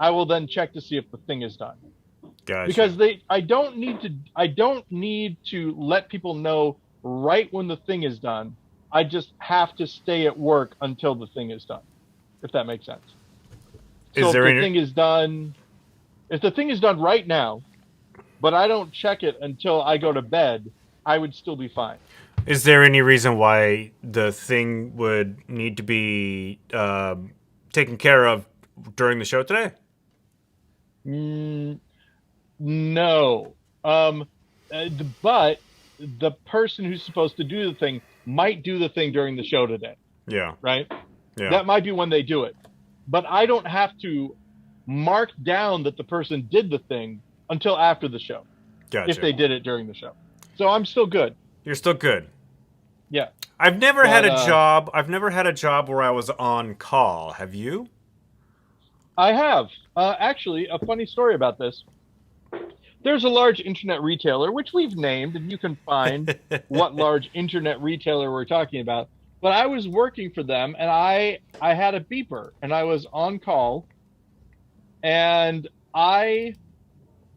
I will then check to see if the thing is done. Gotcha. Because I don't need to let people know right when the thing is done. I just have to stay at work until the thing is done, if that makes sense. Is So there any if the thing is done right now, but I don't check it until I go to bed, I would still be fine. is there any reason why the thing would need to be taken care of during the show today? Mm, no. But the person who's supposed to do the thing might do the thing during the show today, Yeah. right? Yeah. That might be when they do it. But I don't have to mark down that the person did the thing until after the show, Gotcha. if they did it during the show. So I'm still good. You're still good. Yeah. I've never But, had a job. I've never had a job where I was on call. Have you? I have. Actually, a funny story about this. There's a large internet retailer, which we've named, and you can find what large internet retailer we're talking about. But I was working for them, and I had a beeper, and I was on call, and I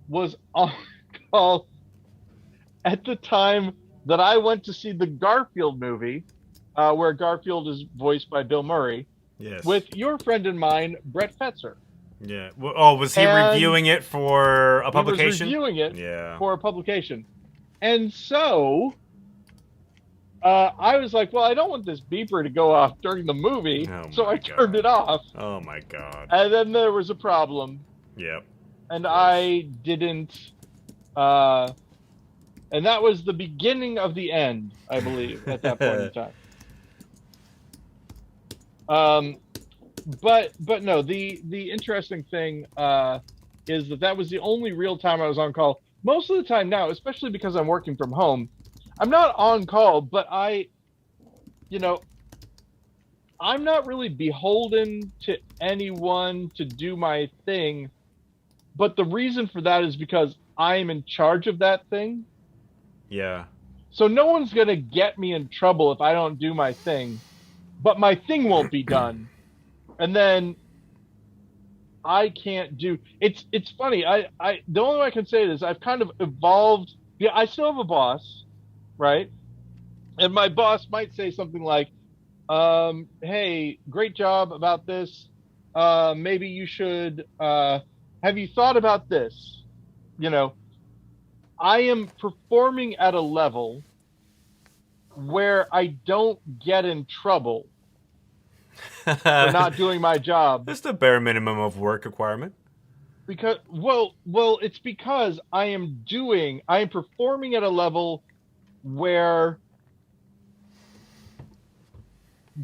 was on call at the time that I went to see the Garfield movie, where Garfield is voiced by Bill Murray, Yes. with your friend and mine, Brett Fetzer. Yeah. Oh, was he And reviewing it for a He was publication? reviewing it Yeah. for a publication. And so I was like, well, I don't want this beeper to go off during the movie. Oh So my I turned it off. Oh my god. And then there was a problem. Yep. And I didn't. And that was the beginning of the end, I believe, at that point in time. But no, the interesting thing is that was the only real time I was on call. Most of the time now, especially because I'm working from home, I'm not on call, but I'm not really beholden to anyone to do my thing. But the reason for that is because I am in charge of that thing. Yeah. So no one's going to get me in trouble if I don't do my thing, but my thing won't be done. And then I can't do it's funny. The only way I can say it is I've kind of evolved. Yeah, I still have a boss, right? And my boss might say something like, hey, great job about this. Maybe you should have you thought about this? I am performing at a level where I don't get in trouble for not doing my job. Just the bare minimum of work requirement. Because it's because I am performing at a level where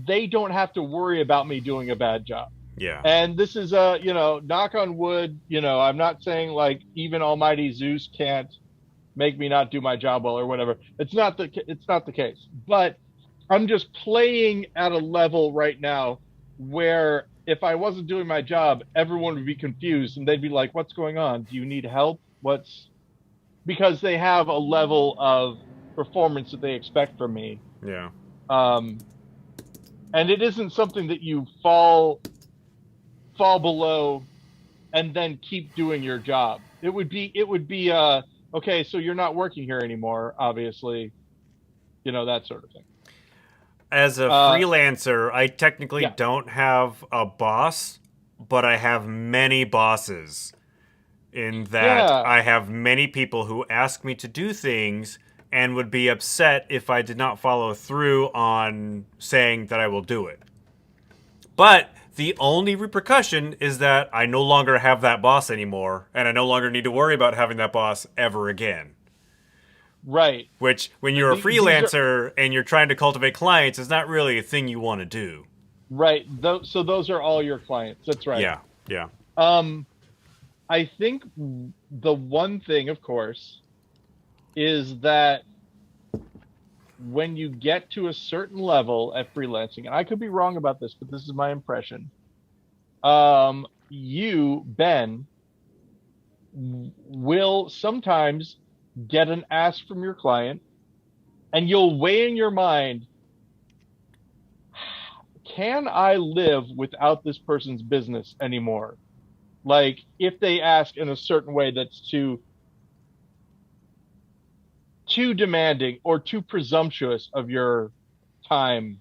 they don't have to worry about me doing a bad job. Yeah. And this is knock on wood, I'm not saying like even almighty Zeus can't make me not do my job well or whatever. It's not the case. But I'm just playing at a level right now where if I wasn't doing my job, everyone would be confused and they'd be like, what's going on? Do you need help? Because they have a level of performance that they expect from me. Yeah. And it isn't something that you fall below and then keep doing your job. It would be okay, so you're not working here anymore, obviously. That sort of thing. As a freelancer, I technically Yeah. don't have a boss, but I have many bosses. In that Yeah. I have many people who ask me to do things and would be upset if I did not follow through on saying that I will do it. But the only repercussion is that I no longer have that boss anymore, and I no longer need to worry about having that boss ever again. Right. Which, when you're a These freelancer and you're trying to cultivate clients, is not really a thing you want to do. Right. So those are all your clients. That's right. Yeah, yeah. I think the one thing, of course, is that when you get to a certain level at freelancing, and I could be wrong about this, but this is my impression. You, Ben, will sometimes get an ask from your client, and you'll weigh in your mind, can I live without this person's business anymore? Like if they ask in a certain way that's too demanding or too presumptuous of your time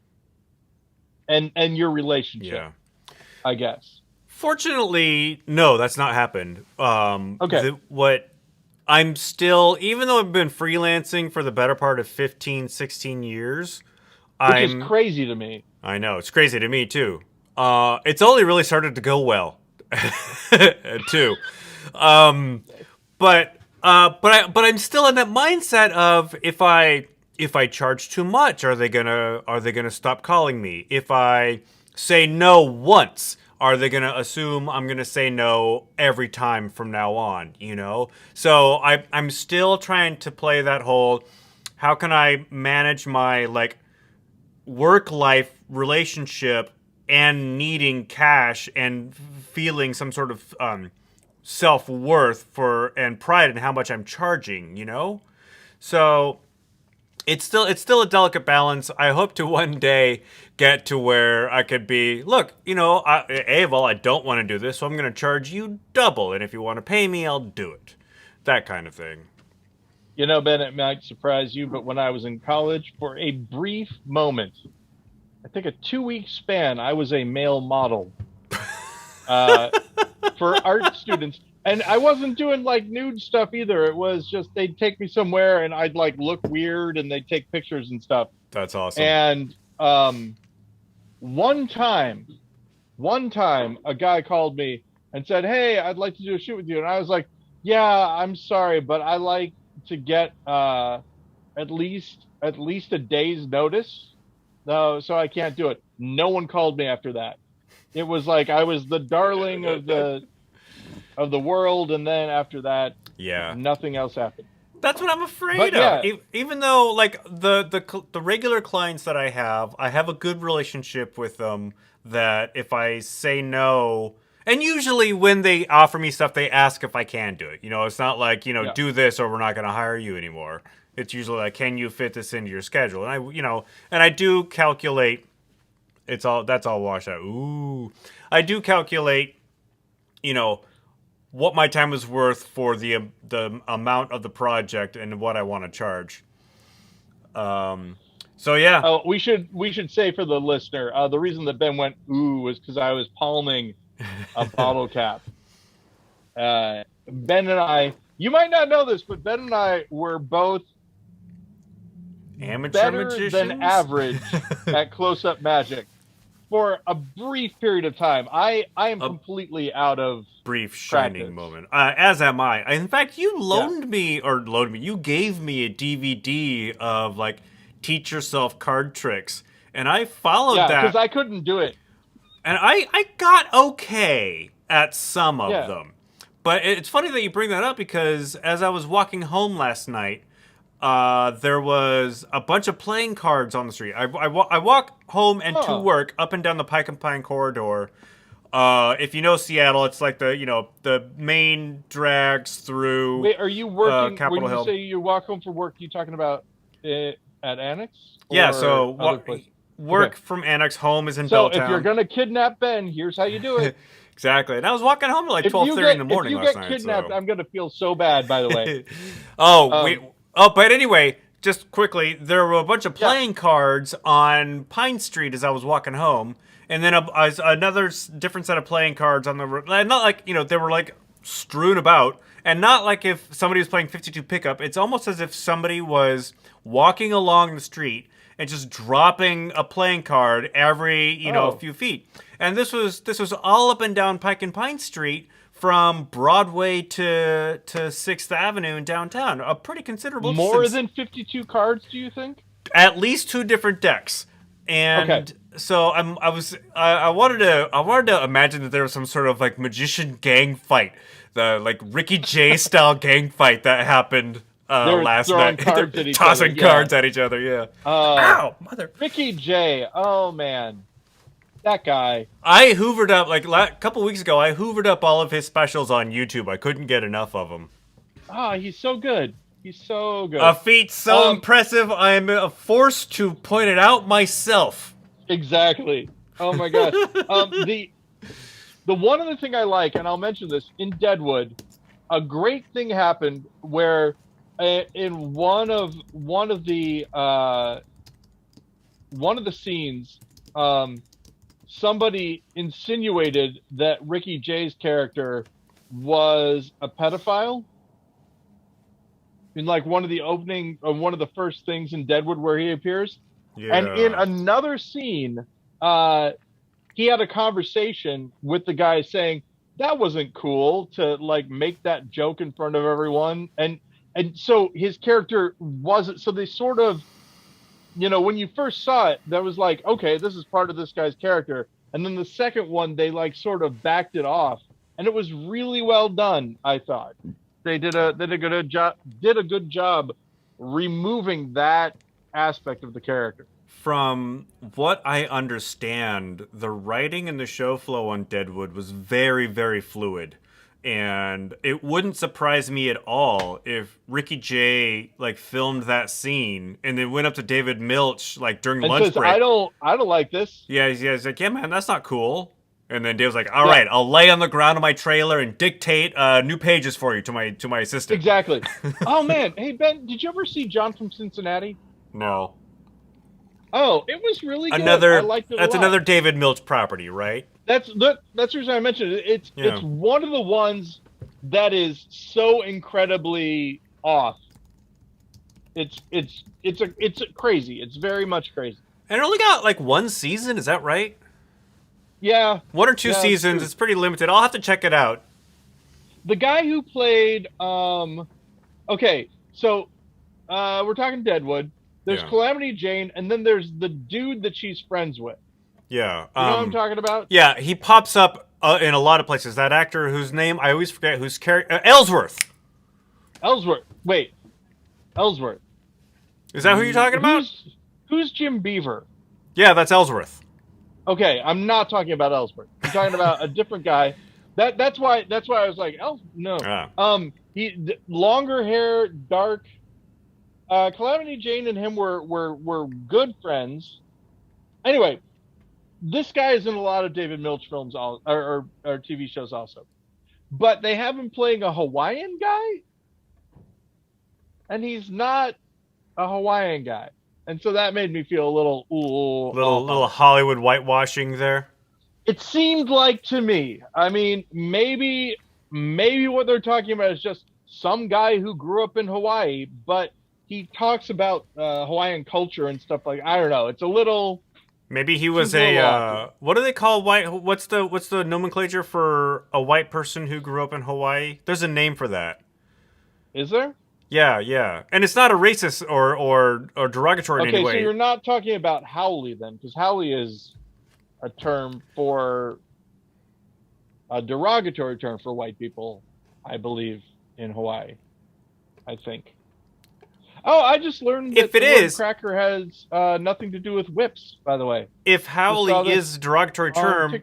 and your relationship, Yeah. I guess. Fortunately, no, that's not happened. Okay, What I'm still, even though I've been freelancing for the better part of 15, 16 years, which is I'm, crazy to me. I know, it's crazy to me too. It's only really started to go well, too. Um, but I'm still in that mindset of if I charge too much, are they gonna stop calling me? If I say no once, are they gonna assume I'm gonna say no every time from now on? You know, so I'm still trying to play that whole. How can I manage my like work life relationship and needing cash and feeling some sort of self worth for and pride in how much I'm charging, you know? So it's still a delicate balance. I hope to one day get to where I could be, look, you know, Aval, I don't want to do this, so I'm going to charge you double, and if you want to pay me, I'll do it. That kind of thing. You know, Ben, it might surprise you, but when I was in college, for a brief moment, I think a 2 week span, I was a male model uh, for art students. And I wasn't doing like nude stuff either. It was just they'd take me somewhere and I'd like look weird and they'd take pictures and stuff. That's awesome. And one time, one time, a guy called me and said, "Hey, I'd like to do a shoot with you." And I was like, "Yeah, I'm sorry, but I like to get at least a day's notice. No, so I can't do it." No one called me after that. It was like I was the darling of the world, and then after that, Yeah. nothing else happened. That's what I'm afraid But of. yeah, Even though, like the regular clients that I have a good relationship with them. That if I say no, and usually when they offer me stuff, they ask if I can do it. You know, it's not like yeah. do this or we're not going to hire you anymore. It's usually like, can you fit this into your schedule? And I do calculate. That's all washed out. Ooh, I do calculate. You know, what my time is worth for the amount of the project and what I want to charge. Um, so yeah, Oh, we should say for the listener, the reason that Ben went ooh was because I was palming a bottle cap. Ben and I, you might not know this, but Ben and I were both amateur better than magicians. average at close-up magic for a brief period of time. I am A completely out of brief shining practice. moment. As am I. In fact, you Yeah, loaned me. You gave me a DVD of like teach yourself card tricks, and I followed yeah, because that, I couldn't do it. and I got okay at some of Yeah. them. But it's funny that you bring that up because as I was walking home last night, there was a bunch of playing cards on the street. I walk home and to Huh. work up and down the Pike and Pine corridor. If you know Seattle, it's like the main drags through Wait, are you working when Capitol you say Hill. you walk home from work? You talking about at Annex Yeah, or so other place? Okay. work from Annex, home is in So if you're Belltown. gonna kidnap Ben, here's how you do it. Exactly. And I was walking home at like If 12:30 in the if morning you last get night. kidnapped, So I'm gonna feel so bad. By the way. oh, we. Um. Oh, but anyway, just quickly, there were a bunch of Yeah. playing cards on Pine Street as I was walking home, and then another different set of playing cards on the not like they were like strewn about, and not like if somebody was playing 52 pickup. It's almost as if somebody was walking along the street and just dropping a playing card every Oh, few feet. And this was all up and down Pike and Pine Street from Broadway to Sixth Avenue in downtown. A pretty considerable more distance. than 52 cards? Do you think? At least two different decks. Okay. And so I wanted to imagine that there was some sort of like magician gang fight, the like Ricky Jay style gang fight that happened They're last throwing night. They're cards at each other. tossing Yeah. cards at each other. Yeah. Uh, Ow, mother. Ricky J. Oh man, that guy. I hoovered up like a couple weeks ago. I hoovered up all of his specials on YouTube. I couldn't get enough of them. Ah, he's so good. He's so A good. feat so Um, impressive, I am forced to point it out myself. exactly. Oh my gosh. The The one other thing I like, and I'll mention this in Deadwood, a great thing happened where in one of the scenes, somebody insinuated that Ricky Jay's character was a pedophile in like one of the first things in Deadwood where he appears. And in Yeah. another scene, he had a conversation with the guy saying that wasn't cool to like make that joke in front of everyone. And so his character wasn't, so they sort of, when you first saw it, that was like, okay, this is part of this guy's character. And then the second one, they like sort of backed it off, and it was really well done. I thought they did a good job removing that aspect of the character. From what I understand, the writing and the show flow on Deadwood was very, very fluid. And it wouldn't surprise me at all if Ricky Jay like filmed that scene and then went up to David Milch like during And lunch says, break. I don't like this. Yeah, he's like, yeah, man, that's not cool. And then Dave's like, all Yeah. right, I'll lay on the ground of my trailer and dictate new pages for you to my assistant. Exactly. Oh man, hey Ben, did you ever see John from Cincinnati? No. Oh, it was really good. Another I liked it a that's lot. another David Milch property, right? That's the reason I mentioned it. It's one of the ones that is so incredibly off. It's crazy. It's very much crazy. And it only got like one season, is that right? Yeah. One or two Yeah, seasons. It's pretty limited. I'll have to check it out. The guy who played okay, so we're talking Deadwood. There's Yeah. Calamity Jane, and then there's the dude that she's friends with. Yeah. You know what I'm talking about? Yeah, he pops up in a lot of places. That actor whose name I always forget, Ellsworth. Ellsworth. Wait. Ellsworth. Is that who you're talking about? Who's Jim Beaver? Yeah, that's Ellsworth. Okay, I'm not talking about Ellsworth. I'm talking about a different guy. That's why I was like, no. Yeah. Longer hair, dark. Calamity Jane and him were good friends. Anyway, this guy is in a lot of David Milch films or TV shows also. But they have him playing a Hawaiian guy, and he's not a Hawaiian guy. And so that made me feel a little little Hollywood whitewashing there. It seemed like to me. I mean, maybe what they're talking about is just some guy who grew up in Hawaii, but he talks about Hawaiian culture and stuff like. I don't know. It's a little. Maybe he was what do they call white? What's the nomenclature for a white person who grew up in Hawaii? There's a name for that. Is there? Yeah, and it's not a racist or derogatory in any way. Okay, so you're not talking about haole then, because haole is a term for a derogatory term for white people, I believe, in Hawaii. I think. Oh, I just learned that the word cracker has nothing to do with whips, by the way. If haole is a derogatory term,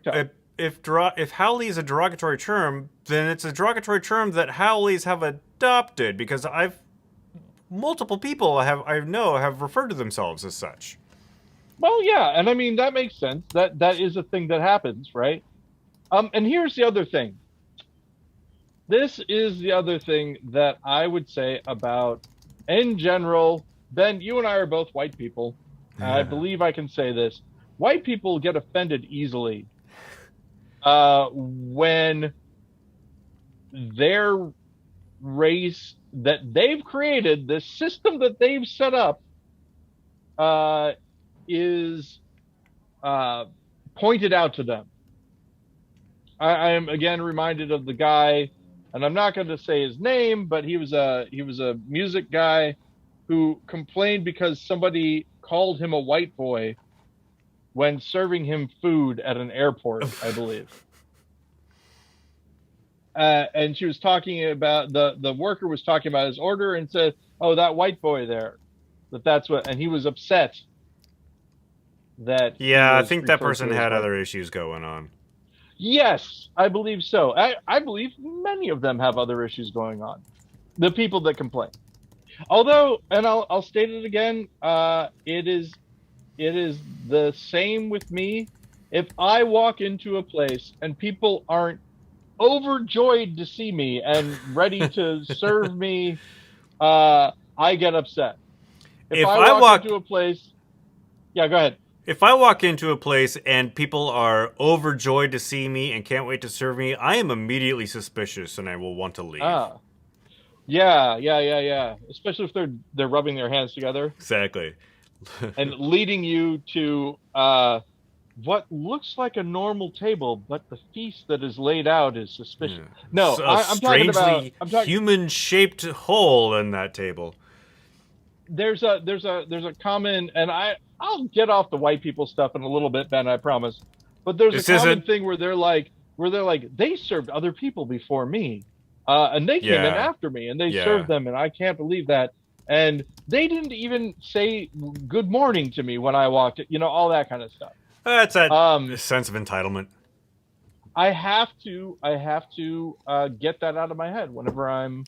if haole is a derogatory term, then it's a derogatory term that haoles have adopted, because multiple people I know have referred to themselves as such. Well, yeah, and I mean that makes sense. That is a thing that happens, right? And here's the other thing. This is the other thing that I would say about, in general, Ben, you and I are both white people. I believe I can say this. White people get offended easily when their race that they've created, this system that they've set up, is pointed out to them. I am again reminded of the guy, and I'm not going to say his name, but he was a music guy who complained because somebody called him a white boy when serving him food at an airport, I believe. And she was talking about the worker was talking about his order and said, "Oh, that white boy there, that's what," and he was upset that. Yeah, I think that person had other issues going on. Yes, I believe so. I believe many of them have other issues going on. The people that complain. Although, and I'll state it again, it is the same with me If I walk into a place and people aren't overjoyed to see me and ready to serve me, I get upset. If If I I walk walk into a place, yeah, go ahead. if I walk into a place and people are overjoyed to see me and can't wait to serve me, I am immediately suspicious and I will want to leave. Ah, yeah, yeah, yeah, yeah. Especially if they're rubbing their hands together Exactly. and leading you to what looks like a normal table, but the feast that is laid out is suspicious. Yeah. No, A I'm talking about. strangely human-shaped hole in that table. There's a common, and I'll get off the white people stuff in a little bit, Ben, I promise. But there's a This common isn't. thing where they're like they served other people before me, and they came in Yeah. after me and they Yeah. served them, and I can't believe that. And they didn't even say good morning to me when I walked, all that kind of stuff. That's that Um, sense of entitlement. I have to get that out of my head whenever I'm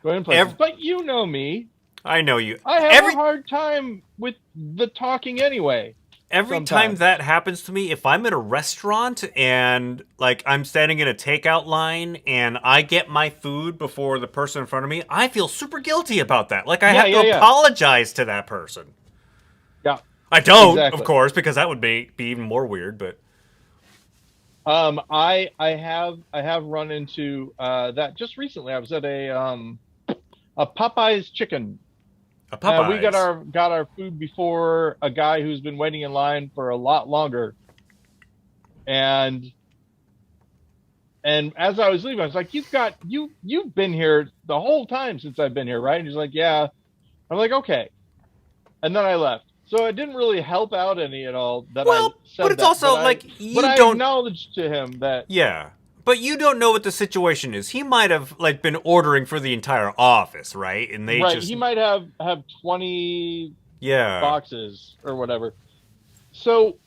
going places. Every, But you know me, I know you. I have a Every hard time with the talking anyway. every time Sometimes. that happens to me, if I'm at a restaurant and like I'm standing in a takeout line and I get my food before the person in front of me, I feel super guilty about that. Like I Yeah, have to yeah, yeah, apologize to that person. yeah. I don't, of Exactly. course, because that would be even more weird. But I have run into that just recently. I was at a Popeye's chicken. a We got Popeyes. our food before a guy who's been waiting in line for a lot longer. And as I was leaving, I was like, you've been here the whole time since I've been here, right? And he's like, yeah. I'm like, okay. And then I left. So it didn't really help out any at all that I Well, but said it's that, also like but you I don't. acknowledged to him that Yeah. But you don't know what the situation is. He might have like been ordering for the entire office, right? And they right, just he might have 20 yeah. boxes or whatever. So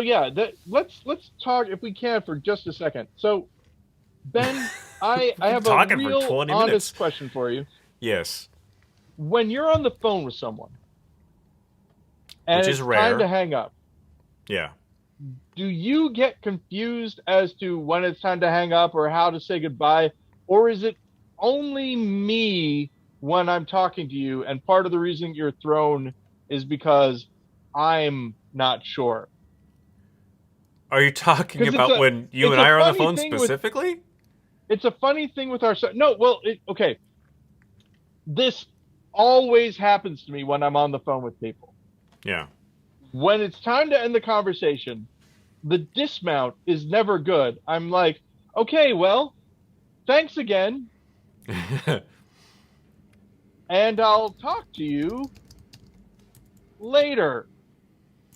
yeah, let's talk if we can for just a second. So Ben, I We've been have a talking for real 20 minutes. honest question for you. Yes. When you're on the phone with someone and Which is it's time to rare. hang up, Yeah. do you get confused as to when it's time to hang up or how to say goodbye? Or is it only me when I'm talking to you? And part of the reason you're thrown is because I'm not sure. Are you talking Because it's about a when you it's and a I are on the funny phone thing with specifically? it's a funny thing with our no, well, okay. This always happens to me when I'm on the phone with people. Yeah. When it's time to end the conversation, the dismount is never good. I'm like, okay, well, thanks again, and I'll talk to you later.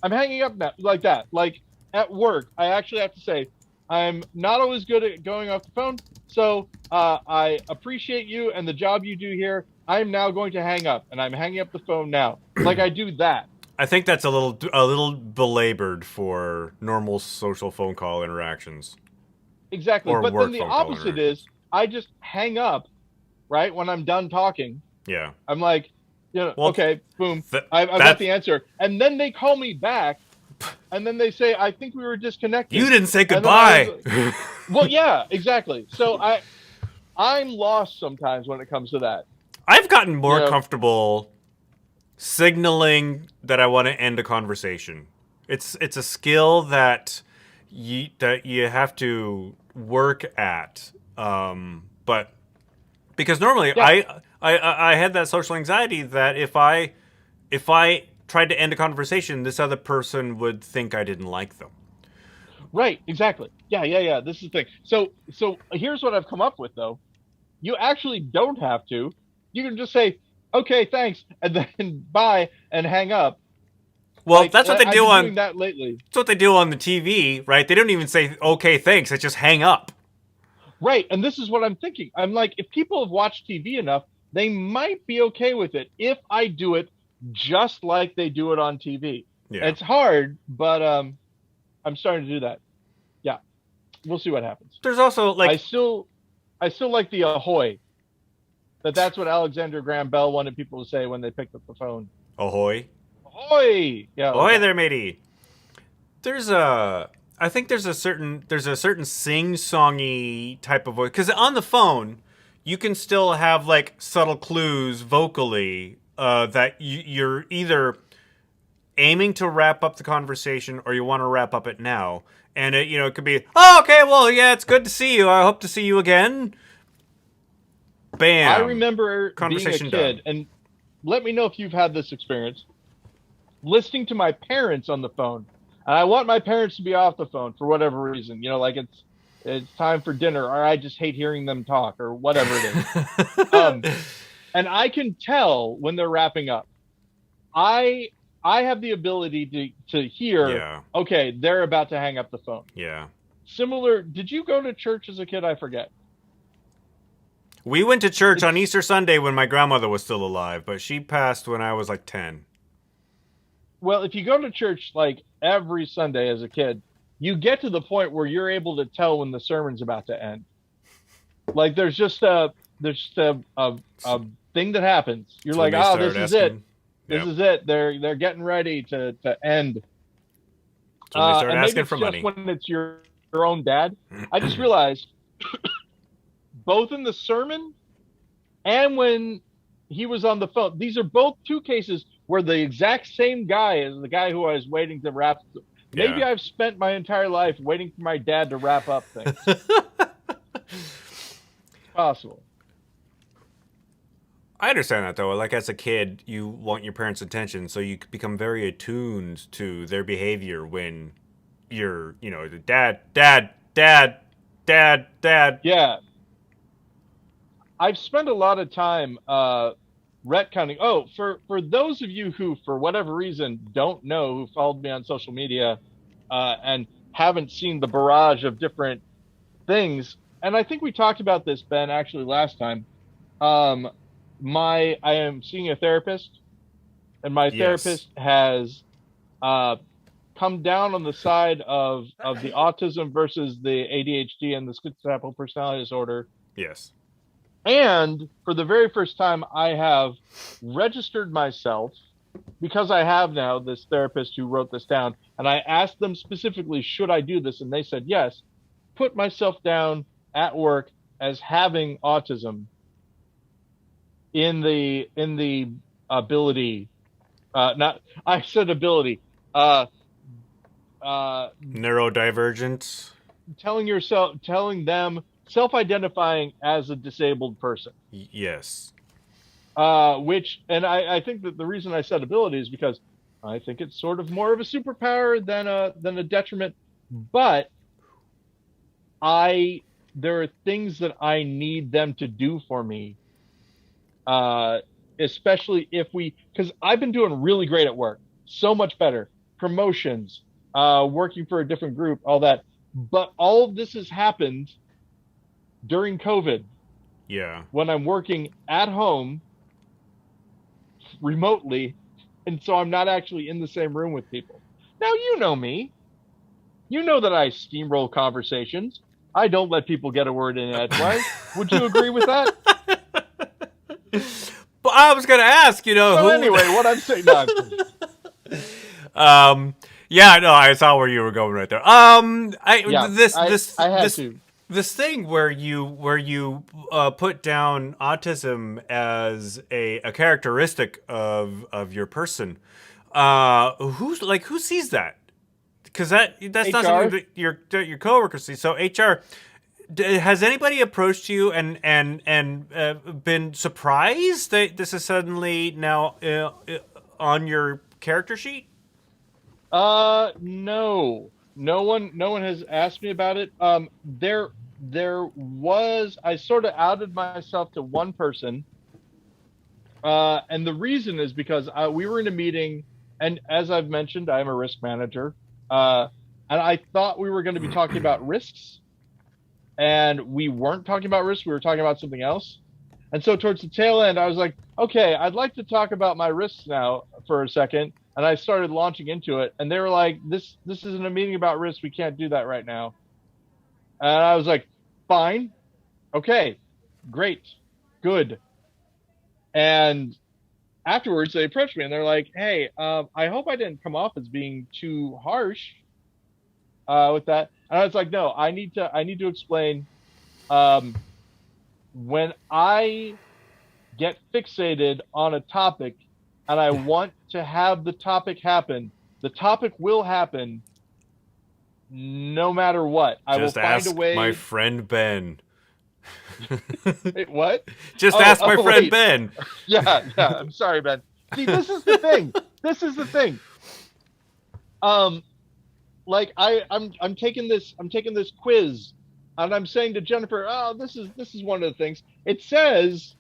I'm hanging up now, like that. Like at work, I actually have to say, I'm not always good at going off the phone. So I appreciate you and the job you do here. I'm now going to hang up, and I'm hanging up the phone now. Like I do that. I think that's a little belabored for normal social phone call interactions Exactly. or But then work the phone call opposite is interactions. I just hang up, right? When I'm done talking, Yeah. I'm like, Well, okay, boom, th- I've got that the answer. And then they call me back, and then they say, I think we were you disconnected. didn't say And then I was goodbye. like, well, yeah, exactly. So I'm lost sometimes when it comes to that. I've gotten You more know, comfortable signaling that I want to end a conversation. It's a skill that you have to work at. But because normally yeah, I had that social anxiety that if I tried to end a conversation, this other person would think I didn't like them. right, exactly. Yeah, yeah, yeah. This is the thing. So here's what I've come up with though. You actually don't have to. You can just say, okay, thanks, and then bye and hang up. Well, Like that's what they I've do been on doing that lately. that's what they do on the TV, right? They don't even say okay, thanks. They just hang up. Right. And this is what I'm thinking. I'm like, if people have watched TV enough, they might be okay with it if I do it just like they do it on TV. Yeah. It's hard, but I'm starting to do that. Yeah. We'll see what happens. There's also I like still I still like the ahoy. That's what Alexander Graham Bell wanted people to say when they picked up the phone. ahoy. Ahoy! Yeah, like Ahoy that. there, matey. There's a I think there's a certain sing-songy type of voice, because on the phone you can still have like subtle clues vocally that you're either aiming to wrap up the conversation or you want to wrap up it now. And it could be, oh, okay, well, yeah, it's good to see you. I hope to see you again. I Bam. remember being a Conversation kid, done. and let me know if you've had this experience, listening to my parents on the phone. And I want my parents to be off the phone for whatever reason. Like it's time for dinner, or I just hate hearing them talk, or whatever it is. Um, and I can tell when they're wrapping up. I I have the ability to hear, Yeah. okay, they're about to hang up the phone. Yeah. Similar, did you go to church as a kid? I forget. We went to church on It's Easter Sunday when my grandmother was still alive, but she passed when I was like 10. Well, if you go to church like every Sunday as a kid, you get to the point where you're able to tell when the sermon's about to end. Like there's just a thing that happens. You're That's when like, they oh, started this is it. asking. This Yep. is it. They're getting ready to end. That's when they started And maybe asking it's for just money. when it's your own dad. I just realized both in the sermon and when he was on the phone, these are both two cases where the exact same guy is the guy who I was waiting to wrap. Maybe Yeah. I've spent my entire life waiting for my dad to wrap up things. Possible. I understand that though. Like as a kid, you want your parents' attention, so you become very attuned to their behavior when you're the dad. Yeah. I've spent a lot of time retconning. Oh, for those of you who, for whatever reason, don't know, who followed me on social media and haven't seen the barrage of different things, and I think we talked about this, Ben, actually last time. Um, I am seeing a therapist, and my Yes. therapist has uh, come down on the side of the autism versus the ADHD and the schizotypal personality disorder. Yes. And for the very first time, I have registered myself because I have now this therapist who wrote this down. And I asked them specifically, should I do this? And they said, yes, put myself down at work as having autism in the ability, not, I said ability, uh, uh, Neurodivergence. telling them, self-identifying as a disabled person. Yes. And I think that the reason I said ability is because I think it's sort of more of a superpower than a detriment. But there are things that I need them to do for me, uh, especially because I've been doing really great at work, so much better, promotions, working for a different group, all that. But all of this has happened during COVID Yeah. when I'm working at home remotely, and so I'm not actually in the same room with people. Now you know me. You know that I steamroll conversations. I don't let people get a word in edgewise. Would you agree with that? But I was gonna ask, So who? anyway, what I'm saying, no, I'm kidding. Yeah, no, I saw where you were going right there. I Yeah, this I this I had this to. this thing where you put down autism as a characteristic of your person. Who sees that? Because that's not something HR. that your coworkers see. So HR, has anybody approached you and been surprised that this is suddenly now on your character sheet? No, no one has asked me about it. There was, I sort of outed myself to one person. And the reason is because we were in a meeting, and as I've mentioned, I'm a risk manager. Uh, and I thought we were going to be talking about risks, and we weren't talking about risks. We were talking about something else. And so towards the tail end, I was like, okay, I'd like to talk about my risks now for a second. And I started launching into it, and they were like, this isn't a meeting about risks. We can't do that right now. And I was like, fine, okay, great, good. And afterwards they approached me and they're like, hey, I hope I didn't come off as being too harsh, with that. And I was like, no, I need to explain. Um, when I get fixated on a topic and I want to have the topic will happen no matter what. I will Just find a ask my way. friend Ben. Wait, what? Just Oh, ask my friend wait. Ben. Yeah, yeah. I'm sorry, Ben. See, this is the thing. This is the thing. Um, like I'm taking this quiz, and I'm saying to Jennifer, oh, this is one of the things. It says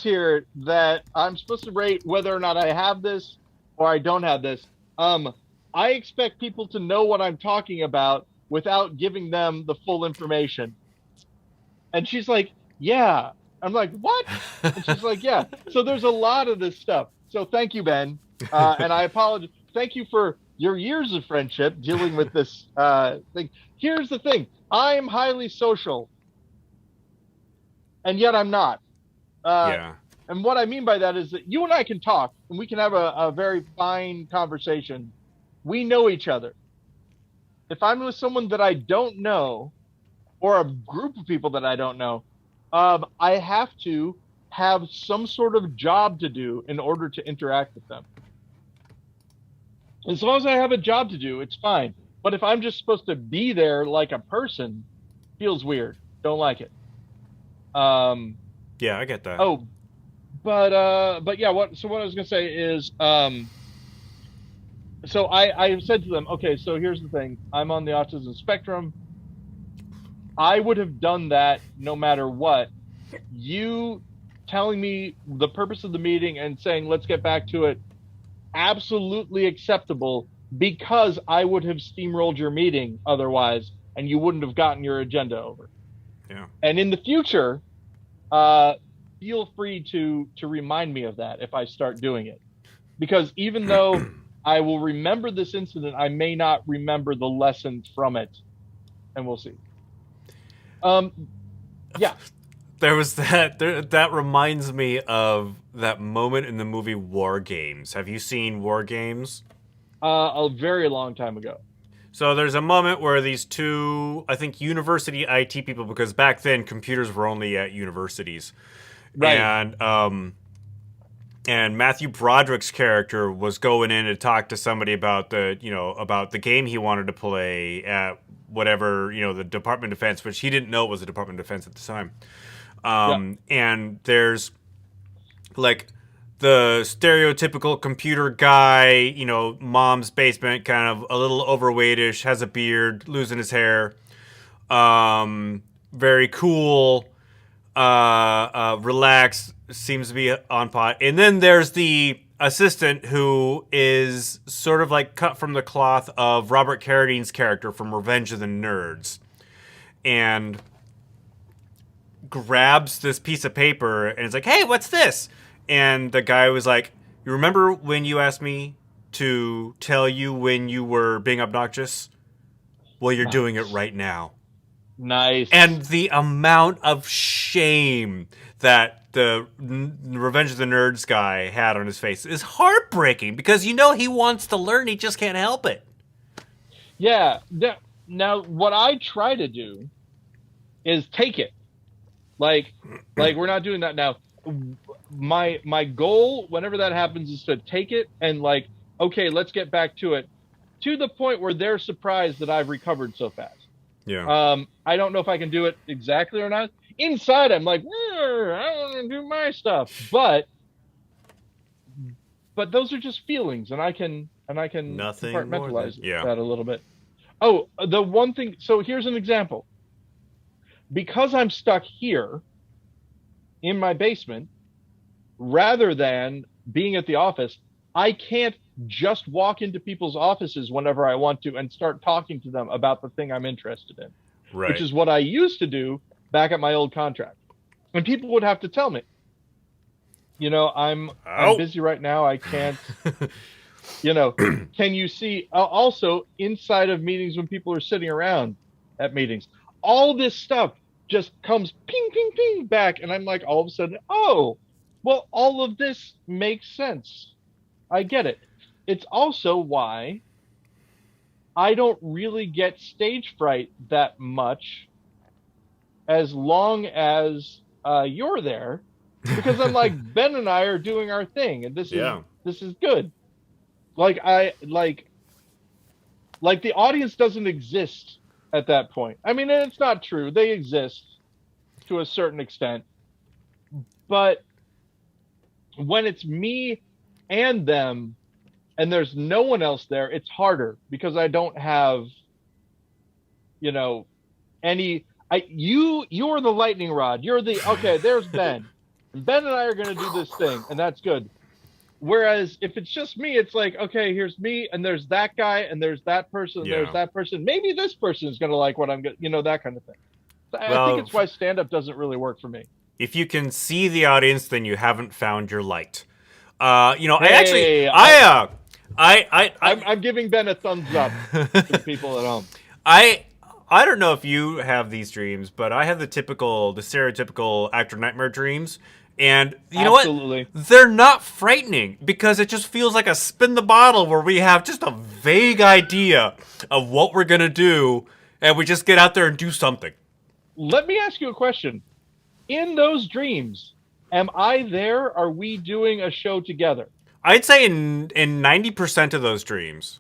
here that I'm supposed to rate whether or not I have this or I don't have this. Um, I expect people to know what I'm talking about without giving them the full information. And she's like, yeah. I'm like, what? And she's like, yeah. So there's a lot of this stuff. So thank you, Ben. And I apologize. Thank you for your years of friendship dealing with this thing. Here's the thing. I'm highly social, and yet I'm not. Uh, Yeah. and what I mean by that is that you and I can talk, and we can have a very fine conversation. We know each other. If I'm with someone that I don't know, or a group of people that I don't know, I have to have some sort of job to do in order to interact with them. As long as I have a job to do, it's fine. But if I'm just supposed to be there like a person, feels weird. Don't like it. Um, Yeah, I get that. oh, but yeah, what I was gonna say is, so I said to them, okay, so here's the thing. I'm on the autism spectrum. I would have done that no matter what. You telling me the purpose of the meeting and saying, let's get back to it, absolutely acceptable, because I would have steamrolled your meeting otherwise, and you wouldn't have gotten your agenda over. Yeah. And in the future, uh, feel free to remind me of that if I start doing it. Because even though I will remember this incident, I may not remember the lesson from it. And we'll see. Yeah. There was that reminds me of that moment in the movie War Games. Have you seen War Games? A very long time ago. So there's a moment where these two, I think, university IT people, because back then computers were only at universities, Right. And Matthew Broderick's character was going in to talk to somebody about the game he wanted to play at whatever, the Department of Defense, which he didn't know was the Department of Defense at the time. Yeah. And there's like the stereotypical computer guy, mom's basement, kind of a little overweightish, has a beard, losing his hair, very cool, relaxed, seems to be on pot. And then there's the assistant who is sort of like cut from the cloth of Robert Carradine's character from Revenge of the Nerds, and grabs this piece of paper and is like, hey, what's this? And the guy was like, you remember when you asked me to tell you when you were being obnoxious? Well, you're doing it right now. Nice. And the amount of shame that the Revenge of the Nerds guy had on his face is heartbreaking, because he wants to learn, he just can't help it. Yeah. Now, what I try to do is take it. Like we're not doing that now. My goal, whenever that happens, is to take it and like, okay, let's get back to it, to the point where they're surprised that I've recovered so fast. Yeah. I don't know if I can do it exactly or not. Inside, I'm like, I want to do my stuff, but those are just feelings, and I can Nothing more compartmentalize than, yeah. that a little bit. Oh, the one thing. So here's an example. Because I'm stuck here in my basement, rather than being at the office, I can't just walk into people's offices whenever I want to and start talking to them about the thing I'm interested in, Right. which is what I used to do back at my old contract. And people would have to tell me, I'm busy right now. I can't, can you see? Also, inside of meetings, when people are sitting around at meetings, all this stuff just comes ping, ping, ping back. And I'm like, all of a sudden, oh, well, all of this makes sense. I get it. It's also why I don't really get stage fright that much as long as you're there, because I'm like, Ben and I are doing our thing, and Yeah. this is good. Like I like the audience doesn't exist at that point. I mean, and it's not true. They exist to a certain extent, but when it's me and them and there's no one else there, it's harder because I don't have, you know, any you're the lightning rod. You're the okay, there's Ben. And Ben and I are gonna do this thing, and that's good. Whereas if it's just me, it's like, okay, here's me, and there's that guy, and there's that person, and there's Yeah. that person. Maybe this person is gonna like what I'm gonna, that kind of thing. So I think Well, it's why stand up doesn't really work for me. if you can see the audience, then you haven't found your light. Hey, I'm giving Ben a thumbs up for the people at home. I I don't know if you have these dreams, but I have the stereotypical actor nightmare dreams. And you know what? Absolutely. They're not frightening because it just feels like a spin the bottle where we have just a vague idea of what we're going to do and we just get out there and do something. Let me ask you a question. In those dreams, am I there? Are we doing a show together? I'd say in 90% of those dreams,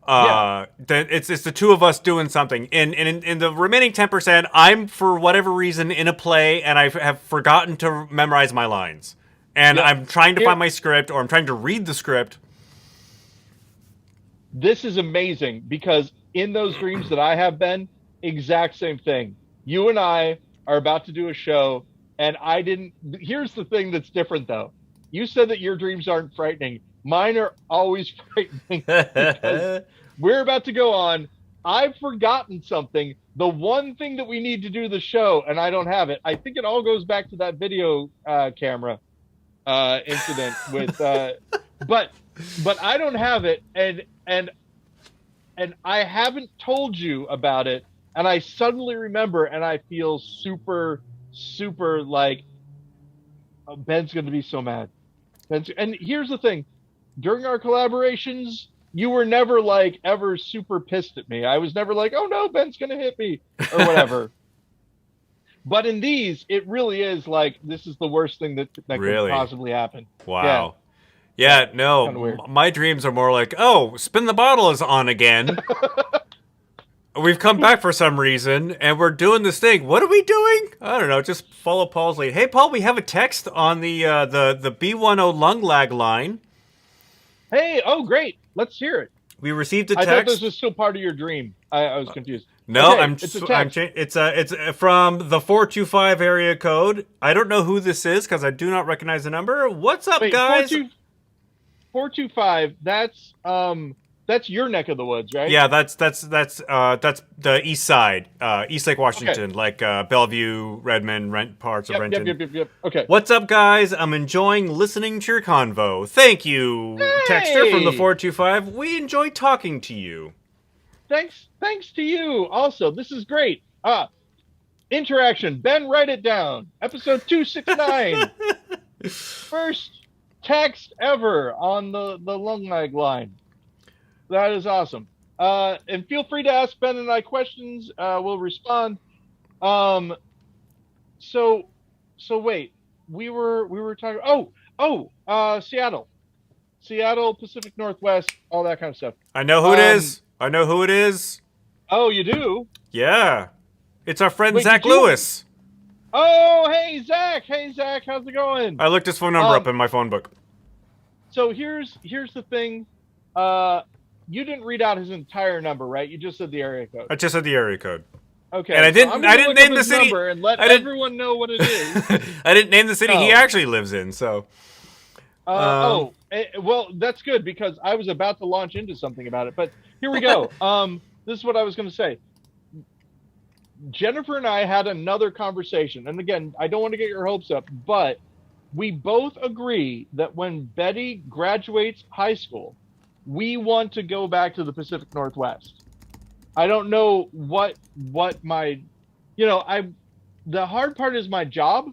that it's the two of us doing something. In the remaining 10%, I'm for whatever reason in a play and I have forgotten to memorize my lines. And Yeah. I'm trying to find my script or I'm trying to read the script. This is amazing because in those dreams that I have been, exact same thing. You and I are about to do a show, and I didn't. Here's the thing that's different, though. You said that your dreams aren't frightening. Mine are always frightening because we're about to go on. I've forgotten something. The one thing that we need to do the show, and I don't have it. I think it all goes back to that video camera incident with, but I don't have it, and I haven't told you about it, and I suddenly remember, and I feel super like Ben's going to be so mad. And here's the thing: during our collaborations, you were never like ever super pissed at me. I was never like, "Oh no, Ben's going to hit me" or whatever. But in these, it really is like this is the worst thing that Really? could possibly happen. Wow. Yeah, Kinda no, weird. my dreams are more like, oh, spin the bottle is on again. We've come back for some reason, and we're doing this thing. What are we doing? I don't know. Just follow Paul's lead. Hey, Paul, we have a text on the B10 lung lag line. Hey, oh great, let's hear it. We received a I text. thought this was still part of your dream. I was confused. No, Okay, it's a text. it's from the 425 area code. I don't know who this is because I do not recognize the number. What's up, Wait, guys? 425. That's your neck of the woods, right? Yeah, that's the east side, East Lake, Washington, like Bellevue, Redmond, parts of Renton. Yep. Okay. What's up, guys? I'm enjoying listening to your convo. Thank you, texter from the 425. We enjoy talking to you. Thanks to you. Also, this is great. Interaction. Ben, write it down. Episode 269. First text ever on the lung lag line. That is awesome. And feel free to ask Ben and I questions. We'll respond. So wait, we were talking. Seattle, Pacific Northwest, all that kind of stuff. I know who it is. I know who it is. Oh, you do? Yeah, it's our friend Wait, Zach did you- Lewis. Oh, hey Zach. Hey Zach, how's it going? I looked his phone number up in my phone book. So here's the thing. You didn't read out his entire number, right? You just said the area code. I just said the area code. Okay. And I didn't- So I'm gonna I didn't look name up the his city. number and let I didn't- everyone know what it is. I didn't name the city he Oh. actually lives in, so. Well, that's good because I was about to launch into something about it. But here we go. This is what I was going to say. Jennifer and I had another conversation. And again, I don't want to get your hopes up, but we both agree that when Betty graduates high school, we want to go back to the Pacific Northwest. I don't know what my, the hard part is my job.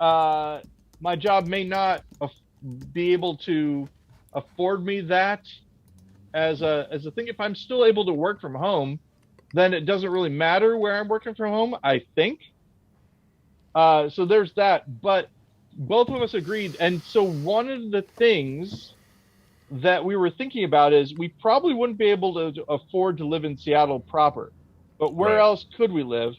My job may not be able to afford me that. as a thing. If I'm still able to work from home, then it doesn't really matter where I'm working from home, I think. So there's that. But both of us agreed. And so one of the things that we were thinking about is we probably wouldn't be able to afford to live in Seattle proper, but where Right. else could we live?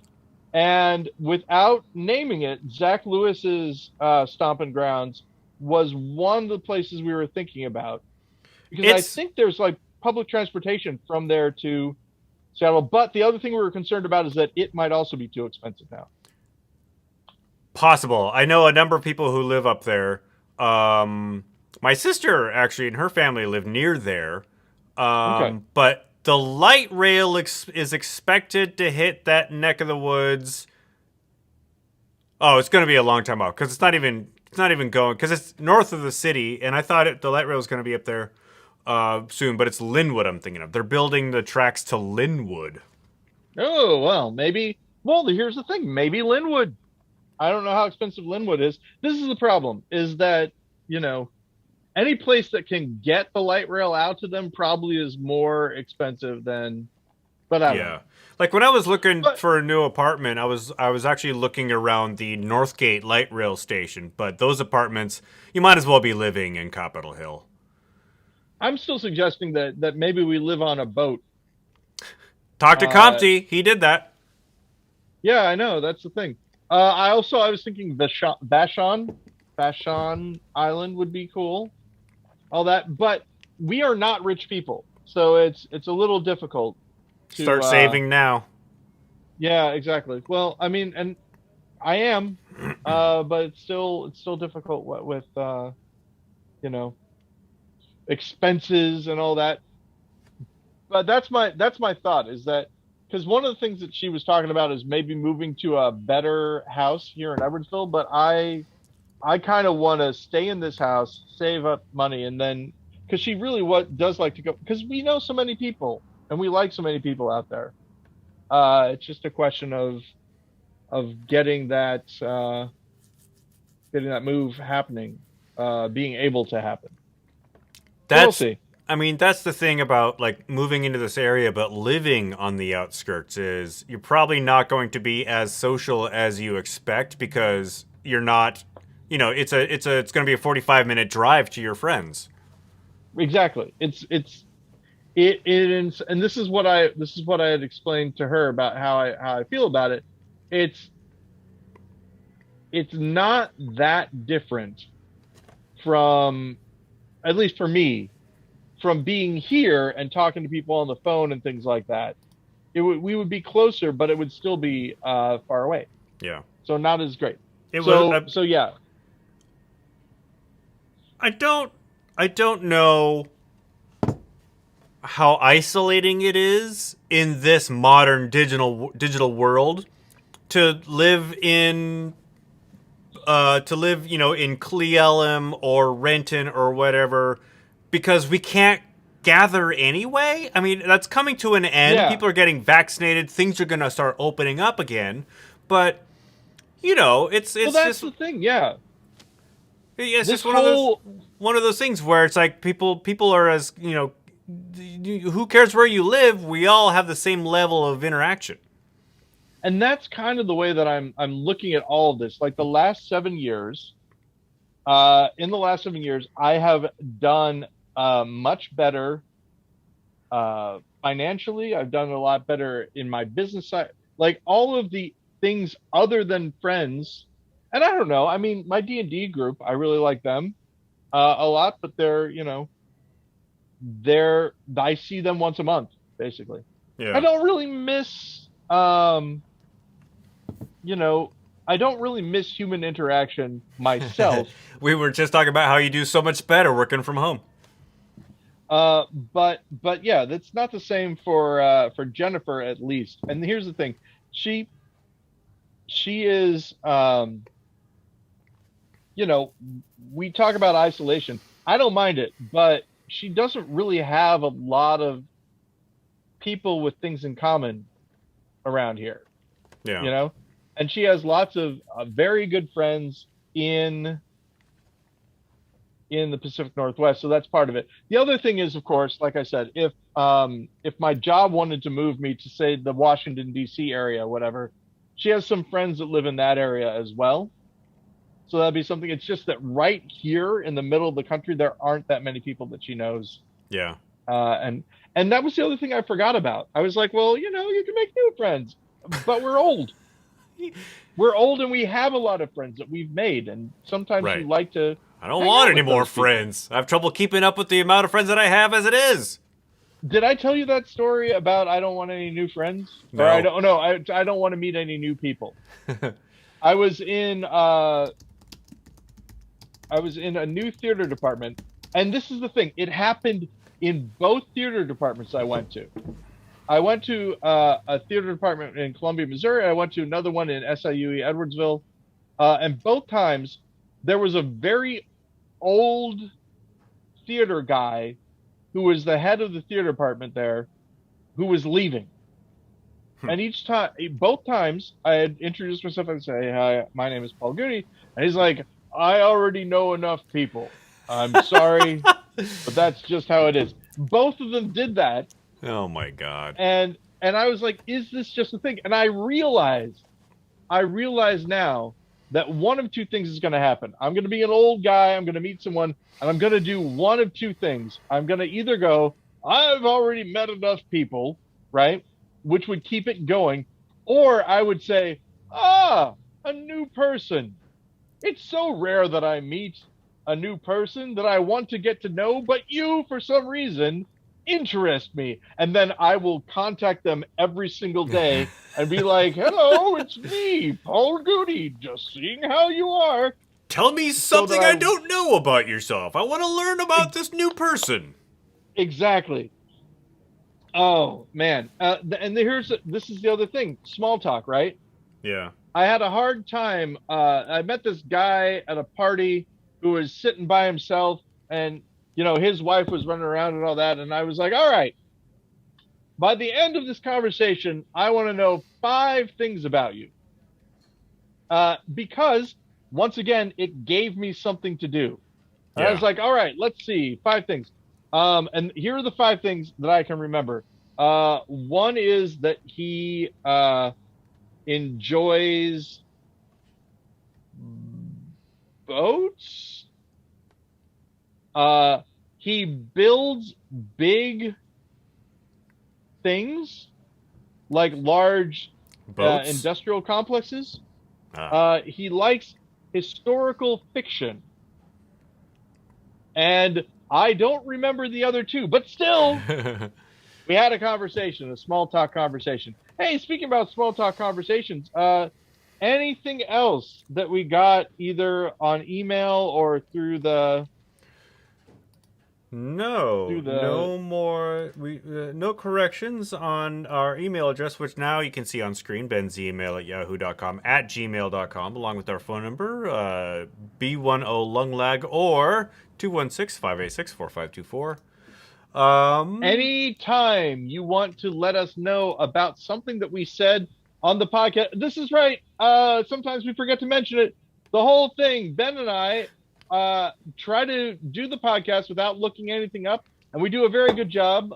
And without naming it, Zach Lewis's stomping grounds was one of the places we were thinking about because I It's think there's like public transportation from there to Seattle. But the other thing we were concerned about is that it might also be too expensive now. possible. I know a number of people who live up there. My sister actually and her family live near there. Okay. But the light rail is expected to hit that neck of the woods. Oh, it's going to be a long time out because it's not even going because it's north of the city, and I thought the light rail was going to be up there soon, but it's Linwood. I'm thinking of. They're building the tracks to Linwood. Oh, well, maybe. Well, here's the thing. Maybe Linwood. I don't know how expensive Linwood is. This is the problem is that, you know, any place that can get the light rail out to them probably is more expensive than, but I don't know. Yeah. Like when I was looking But for a new apartment, I was actually looking around the Northgate light rail station, but those apartments you might as well be living in Capitol Hill. I'm still suggesting that maybe we live on a boat. Talk to Uh, Compty, he did that. yeah, I know. That's the thing. I was thinking Vashon Island would be cool. All that, but we are not rich people, so it's a little difficult to. Start saving now. Yeah, exactly. Well, I mean, and I am, but it's still difficult with you know expenses and all that. But that's my thought is that because one of the things that she was talking about is maybe moving to a better house here in Edwardsville, but I kind of want to stay in this house, save up money, and then because she really what does like to go because we know so many people and we like so many people out there. It's just a question of getting that move happening, being able to happen. So we'll That's see. I mean, that's the thing about like moving into this area but living on the outskirts is you're probably not going to be as social as you expect because you're not, it's going to be a 45-minute drive to your friends. Exactly. It is, and this is what I had explained to her about how I feel about it. It's it's not that different from at least for me from being here and talking to people on the phone and things like that. We would be closer, but it would still be far away, Yeah. so not as great. It was So yeah, I don't know how isolating it is in this modern digital world to live in Cle Elum or Renton or whatever because we can't gather anyway. I mean, that's coming to an end. yeah. People are getting vaccinated. Things are going to start opening up again. But, Well, it's that's just the thing. Yeah, it's this just whole one of those things where it's like people are as, who cares where you live? We all have the same level of interaction. and that's kind of the way that I'm looking at all of this. Like the last 7 years, in the last 7 years, I have done much better financially. I've done a lot better in my business side. Like all of the things other than friends, and I don't know. I mean, my D&D group, I really like them a lot, but they're I see them once a month basically. I Yeah. don't really miss you know, I don't really miss human interaction myself. We were just talking about how you do so much better working from home. But yeah, that's not the same for Jennifer at least. And here's the thing, she she is you know, we talk about isolation. I don't mind it, but she doesn't really have a lot of people with things in common around here, Yeah. you know, and she has lots of very good friends in in the Pacific Northwest, so that's part of it. The other thing is, of course, like I said, if my job wanted to move me to say the Washington D.C. area, whatever, she has some friends that live in that area as well. So that'd be something. It's just that right here in the middle of the country, there aren't that many people that she knows. Yeah. And that was the other thing I forgot about. I was like, well, you can make new friends, but we're old. We're old and we have a lot of friends that we've made, and sometimes Right. you like to. I don't hang want out any with more those people. friends. I have trouble keeping up with the amount of friends that I have as it is. Did I tell you that story about I don't want any new friends? Or No. I don't know. I don't want to meet any new people. I was in a new theater department, and this is the thing. It happened in both theater departments I went to. I went to a theater department in Columbia, Missouri. I went to another one in SIUE Edwardsville, and both times there was a very old theater guy who was the head of the theater department there, who was leaving. And both times, I had introduced myself and say, "Hi, my name is Paul Goody," and he's like, "I already know enough people. I'm sorry, but that's just how it is." Both of them did that, Oh my god. and I was like, "Is this just a thing?" And I realize now that one of two things is going to happen. I'm going to be an old guy. I'm going to meet someone, and I'm going to do one of two things. I'm going to either go, "I've already met enough people," right? Which would keep it going. Or I would say, a new person. It's so rare that I meet a new person that I want to get to know, but you, for some reason, interest me. And then I will contact them every single day and be like, "Hello, it's me, Paul Goody, just seeing how you are." Tell me something I don't know about yourself. I want to learn about this new person. Exactly. Oh, man. This is the other thing. Small talk, right? Yeah. I had a hard time. I met this guy at a party who was sitting by himself, and his wife was running around and all that. And I was like, "All right, by the end of this conversation, I want to know 5 things about you," because once again, it gave me something to do. And I was like, "All right, let's see, 5 things." And here are the 5 things that I can remember. One is that he enjoys boats. He builds big things like large Boats? industrial complexes. Ah. He likes historical fiction. And I don't remember the other 2, but still, we had a conversation, a small talk conversation. Hey, speaking about small talk conversations, anything else that we got either on email or through the... No more. No corrections on our email address, which now you can see on screen. Ben's email at yahoo.com, at gmail.com, along with our phone number, B10LungLag or 216-586-4524. Anytime you want to let us know about something that we said on the podcast, this is right. Sometimes we forget to mention it. The whole thing, Ben and I try to do the podcast without looking anything up, and we do a very good job.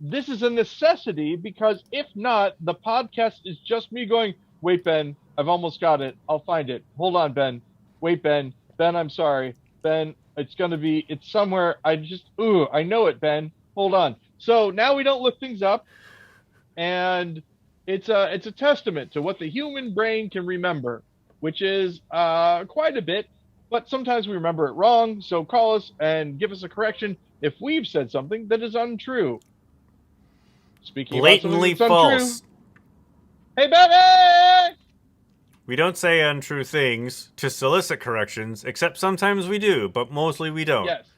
This is a necessity because if not, the podcast is just me going, "Wait, Ben, I've almost got it. I'll find it. Hold on, Ben. Wait, Ben. Ben, I'm sorry. Ben, it's somewhere. I know it, Ben. Hold on." So now we don't look things up, and it's a testament to what the human brain can remember, which is quite a bit. But sometimes we remember it wrong, so call us and give us a correction if we've said something that is untrue. Speaking Blatantly about something that's false. Untrue, hey, Betty! We don't say untrue things to solicit corrections, except sometimes we do, but mostly we don't. Yes.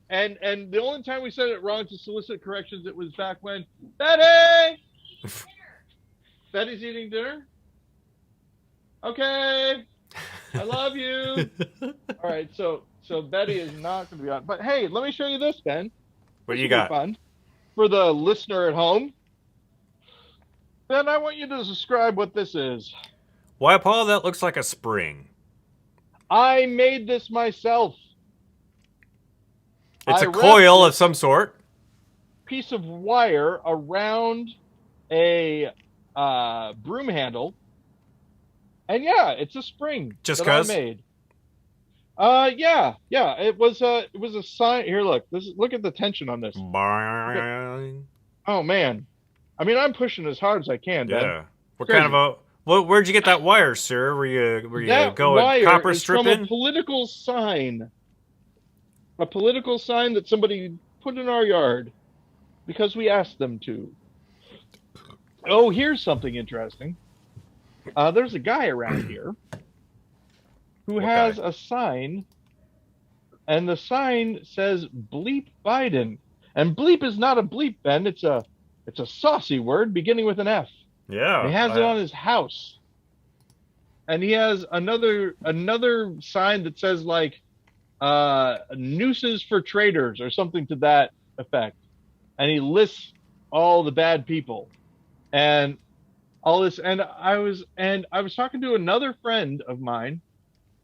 And the only time we said it wrong to solicit corrections, it was back when, Betty! Betty's eating dinner? Okay. I love you. All right, so Betty is not going to be on. But hey, let me show you this, Ben. What do you This will got? be fun for the listener at home. Ben, I want you to describe what this is. Why, Paul, that looks like a spring. I made this myself. It's I a wrapped coil of this some sort. piece of wire around a broom handle, and yeah, it's a spring Just that I cause. made. Yeah. It was a sign. Here, look. Look at the tension on this. Look at, Boing. oh man. I mean, I'm pushing as hard as I can, Ben. Yeah. What kind of Crazy. a? Where'd you get that wire, sir? Were you That going wire copper is from stripping? a political sign that somebody put in our yard because we asked them to. Oh, here's something interesting. There's a guy around here who What guy? has a sign, and the sign says "Bleep Biden," and bleep is not a bleep, Ben. It's a saucy word beginning with an F. And Yeah. he has it on his house, and he has another sign that says like nooses for traitors or something to that effect, and he lists all the bad people and all this. And I was talking to another friend of mine,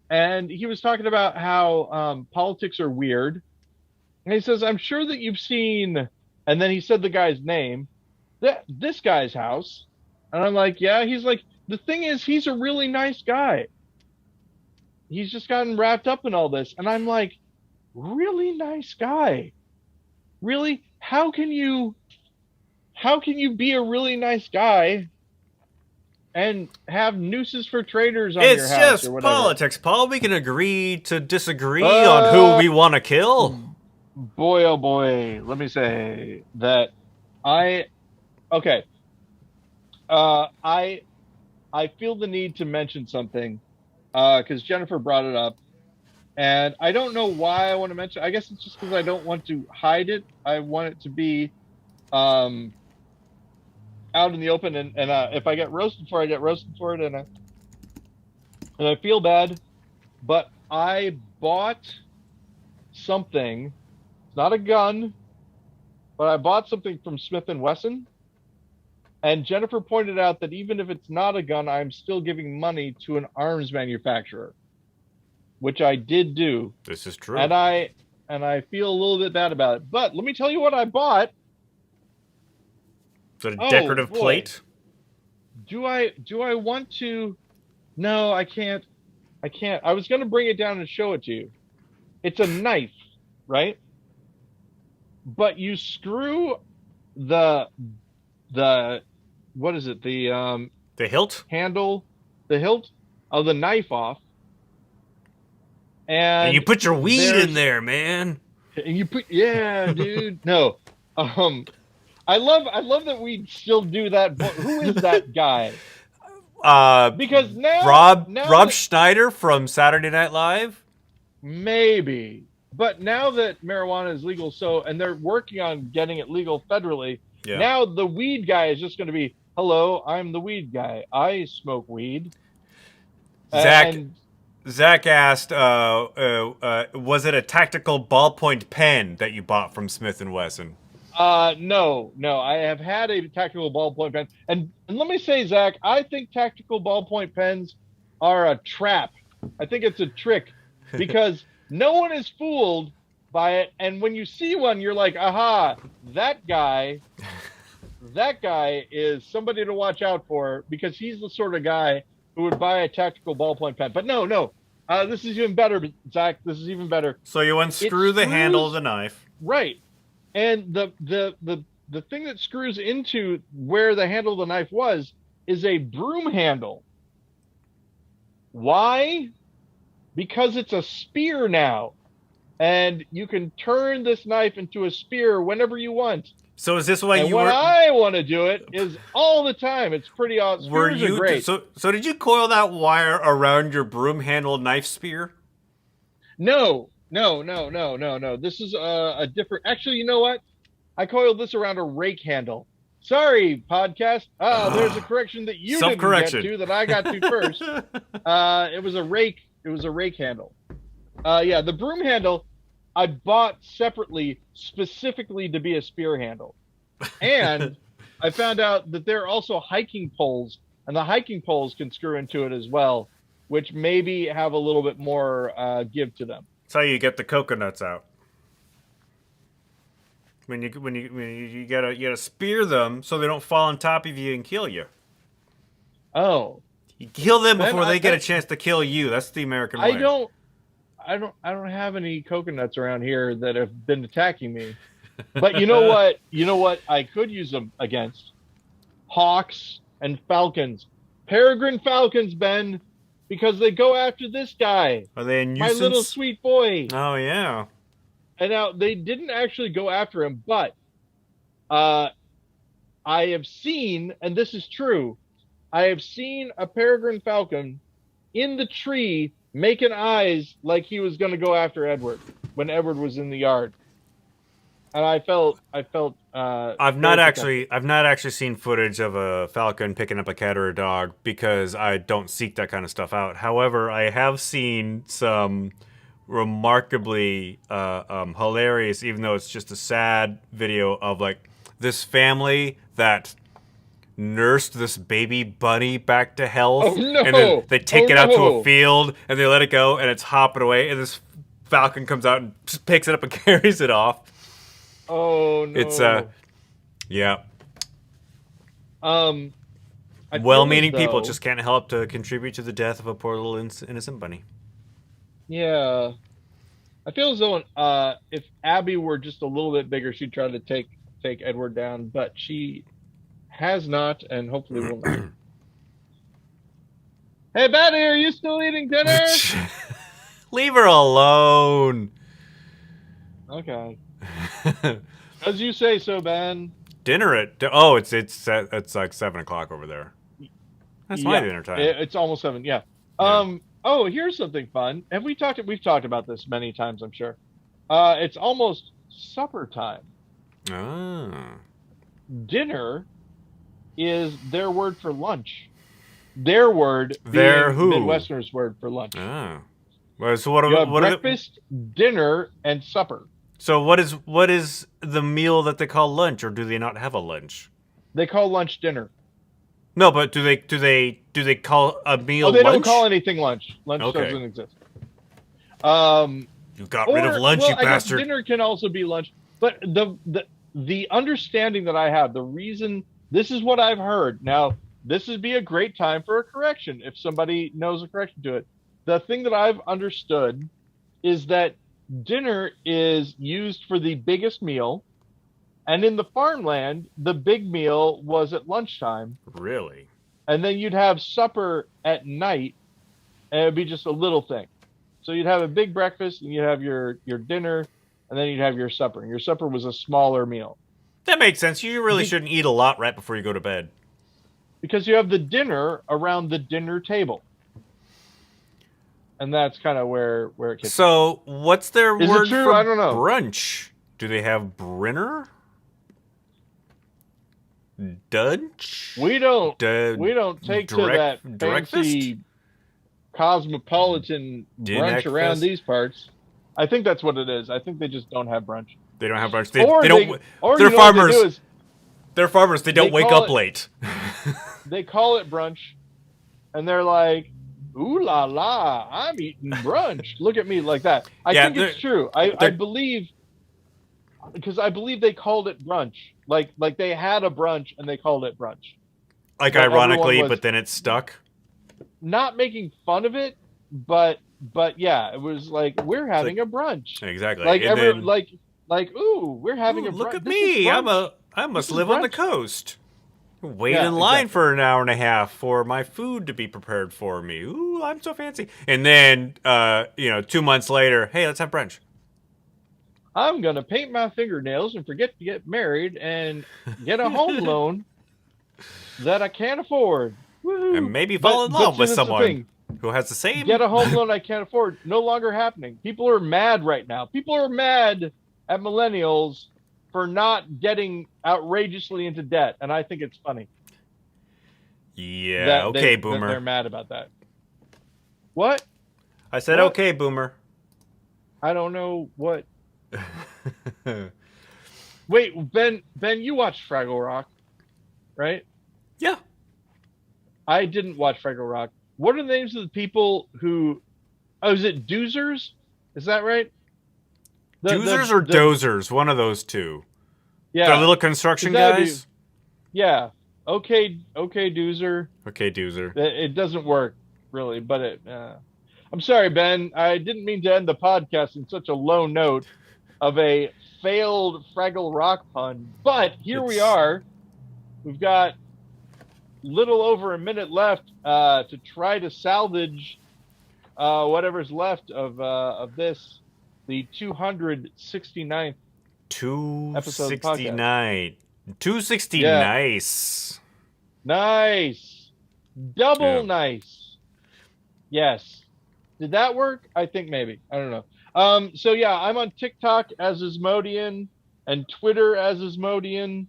and he was talking about how politics are weird. And he says, "I'm sure that you've seen," and then he said the guy's name, this guy's house. And I'm like, "Yeah." He's like, "The thing is, he's a really nice guy. He's just gotten wrapped up in all this." And I'm like, "Really nice guy? Really? How can you be a really nice guy and have nooses for traitors on your It's house or just whatever?" politics, Paul. We can agree to disagree on who Uh, we want to kill. boy, oh boy, let me say that I okay. Uh, I I feel the need to mention something because Jennifer brought it up, and I don't know why I want to mention. I guess it's just because I don't want to hide it. I want it to be um, out in the open, and if I get roasted for it, I get roasted for it, and I feel bad. But I bought something. It's not a gun, but I bought something from Smith and Wesson. And Jennifer pointed out that even if it's not a gun, I'm still giving money to an arms manufacturer, which I did do. This is true. And I feel a little bit bad about it. But let me tell you what I bought. Is it a Oh decorative boy. plate? Do I want to? No, I can't. I can't. I was going to bring it down and show it to you. It's a knife, right? But you screw the what is it? The hilt? Handle, the hilt of the knife off, And you and put your weed in there's there, man. and you put yeah, dude. No, um, I love that we still do that. But who is that guy? Uh, Because now Rob that Schneider from Saturday Night Live. maybe, but now that marijuana is legal, so and they're working on getting it legal federally. Yeah. Now the weed guy is just going to be, "Hello, I'm the weed guy. I smoke weed." Zach And Zach asked, was it a tactical ballpoint pen that you bought from Smith and Wesson? no, I have had a tactical ballpoint pen, and let me say, Zach, I think tactical ballpoint pens are a trap. I think it's a trick because no one is fooled by it, and when you see one, you're like, "Aha, that guy is somebody to watch out for because he's the sort of guy who would buy a tactical ballpoint pen." But no, this is even better, Zach. This is even better. So you unscrew the handle of the knife. Right. And the thing that screws into where the handle of the knife was is a broom handle. Why? Because it's a spear now. And you can turn this knife into a spear whenever you want. So is this why And you when were? I want to do it is all the time. It's pretty awesome. Were Spears are you? great. So did you coil that wire around your broom handle knife spear? No. This is a different. Actually, you know what? I coiled this around a rake handle. Sorry, podcast. There's a correction that you didn't get Self-correction. to that I got to first. It was a rake. It was a rake handle. Yeah, the broom handle I bought separately, specifically to be a spear handle, and I found out that there are also hiking poles, and the hiking poles can screw into it as well, which maybe have a little bit more give to them. That's how you get the coconuts out. You gotta spear them so they don't fall on top of you and kill you. Oh, You kill them then before they get a chance to kill you. That's the American way. I don't have any coconuts around here that have been attacking me. But you know what? You know what? I could use them against hawks and falcons, peregrine falcons, Ben, because they go after this guy. Are they a my nuisance? little sweet boy? Oh yeah. And now they didn't actually go after him, but I have seen, and this is true, I have seen a peregrine falcon in the tree making eyes like he was going to go after Edward when Edward was in the yard. And I felt I've not actually seen footage of a falcon picking up a cat or a dog because I don't seek that kind of stuff out. However, I have seen some remarkably hilarious, even though it's just a sad video of like this family that nursed this baby bunny back to health. Oh, no. And then they take Oh, it out to no. a field and they let it go and it's hopping away and this falcon comes out and just picks it up and carries it off. Oh no! It's yeah. I Well-meaning feel as people though- just can't help to contribute to the death of a poor little innocent bunny. Yeah, I feel as though if Abby were just a little bit bigger, she'd try to take Edward down, but she has not, and hopefully will not. Hey, Betty, are you still eating dinner? Leave her alone. Okay. As you say so, Ben. Dinner at it's like 7:00 over there. That's my dinner time. It's almost 7. Yeah. Oh, here's something fun. We've talked about this many times, I'm sure. It's almost supper time. Ah. Dinner is their word for lunch. Their word Their being who? Midwesterners' word for lunch. Ah. Well, so what? You have What? breakfast, dinner, and supper. So what is the meal that they call lunch, or do they not have a lunch? They call lunch dinner. No, but do they call a meal? Oh, they lunch? don't call anything lunch. Lunch Okay. doesn't exist. You got rid of lunch, you I guess bastard. dinner can also be lunch. But the understanding that I have, the reason, this is what I've heard. Now, this would be a great time for a correction if somebody knows a correction to it. The thing that I've understood is that dinner is used for the biggest meal, and in the farmland, the big meal was at lunchtime, Really? and then you'd have supper at night, and it'd be just a little thing. So you'd have a big breakfast, and you'd have your dinner, and then you'd have your supper. And your supper was a smaller meal. That makes sense. You really shouldn't eat a lot right before you go to bed. Because you have the dinner around the dinner table. And that's kind of where it gets. So, what's their Is it word true? for I don't know. brunch? Do they have Brinner? Dunch? We don't take to that fancy cosmopolitan brunch around these parts. I think that's what it is. I think they just don't have brunch. They don't have brunch. Or they don't. or They're you know what farmers. they do is They're farmers. They don't they wake call up it- late. they call it brunch, and they're like, "Ooh la la, I'm eating brunch." Look at me like that. I Yeah, think it's true. I believe, because I believe they called it brunch. Like they had a brunch and they called it brunch. Like But ironically, everyone was- but then it's stuck. Not making fun of it, but yeah, it was like we're having a brunch. Exactly. Like And ever then, like ooh, we're having a brunch. look at This is me. brunch. I must is live on the brunch. coast. Wait Yeah, in line exactly. for an hour and a half for my food to be prepared for me. Ooh, I'm so fancy. And then, 2 months later, hey, let's have brunch. I'm gonna paint my fingernails and forget to get married and get a home loan that I can't afford. Woohoo. And maybe fall in love see, with that's the someone thing. who has the same. Get a home loan I can't afford. No longer happening. People are mad right now. People are mad at millennials for not getting outrageously into debt, and I think it's funny. Yeah, that okay, that boomer. they're mad about that. What? I said, What? okay, boomer. I don't know what. Wait, Ben, you watched Fraggle Rock, right? Yeah. I didn't watch Fraggle Rock. What are the names of the people who? Oh, is it Doozers? Is that right? Doozers or dozers? One of those two. The Yeah. little construction That'd guys? yeah. Okay, Doozer. Okay, Doozer. It doesn't work really, but I'm sorry, Ben. I didn't mean to end the podcast in such a low note of a failed Fraggle Rock pun, but here we It's are. We've got little over a minute left to try to salvage whatever's left of this, the 269th episode of the podcast. 269. 260 Yeah, nice. nice, double Yeah. nice. Yes, did that work? I think maybe. I don't know. So yeah, I'm on TikTok as Ismodian and Twitter as Ismodian.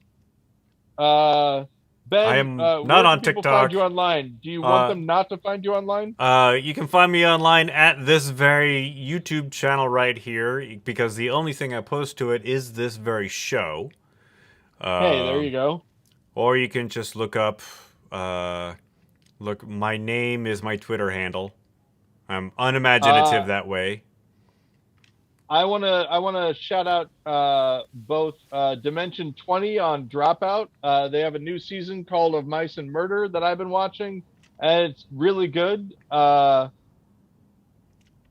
Ben, I am not where on can people TikTok. find you online? Do you want them not to find you online? You can find me online at this very YouTube channel right here, because the only thing I post to it is this very show. Hey, there you go. Or you can just look up, my name is my Twitter handle. I'm unimaginative that way. I wanna shout out both Dimension 20 on Dropout. They have a new season called Of Mice and Murder that I've been watching, and it's really good.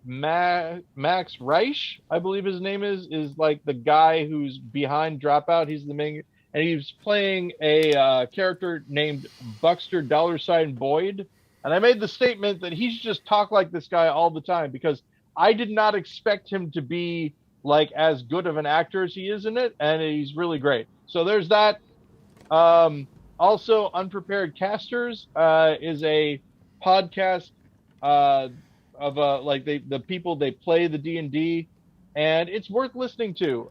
Max Reich, I believe his name is like the guy who's behind Dropout. He's the main, and he's playing a character named Buxter $ Boyd. And I made the statement that he's just talk like this guy all the time, because I did not expect him to be like as good of an actor as he is in it, and he's really great. So there's that. Also, Unprepared Casters is a podcast of like the people, they play the D&D, and it's worth listening to.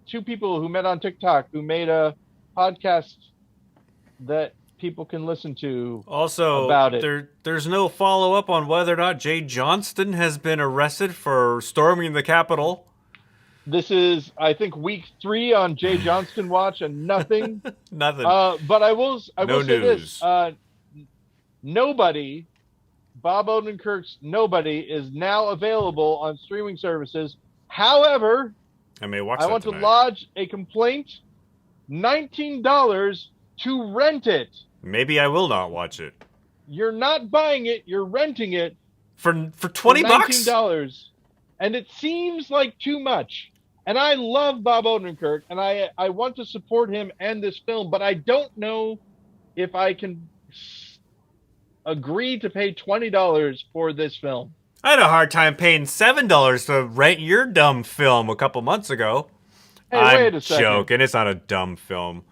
Two people who met on TikTok who made a podcast that people can listen to. Also, about it. there's no follow-up on whether or not Jay Johnston has been arrested for storming the Capitol. This is, I think, week 3 on Jay Johnston watch, and nothing. Nothing. But I will No say news. this: Nobody, Bob Odenkirk's Nobody, is now available on streaming services. However, I may watch I that want tonight. to lodge a complaint. $19 to rent it. Maybe I will not watch it. You're not buying it; you're renting it For $20 bucks? $19, and it seems like too much. And I love Bob Odenkirk, and I want to support him and this film, but I don't know if I can agree to pay $20 for this film. I had a hard time paying $7 to rent your dumb film a couple months ago. Hey, I'm wait a second. joking. It's not a dumb film.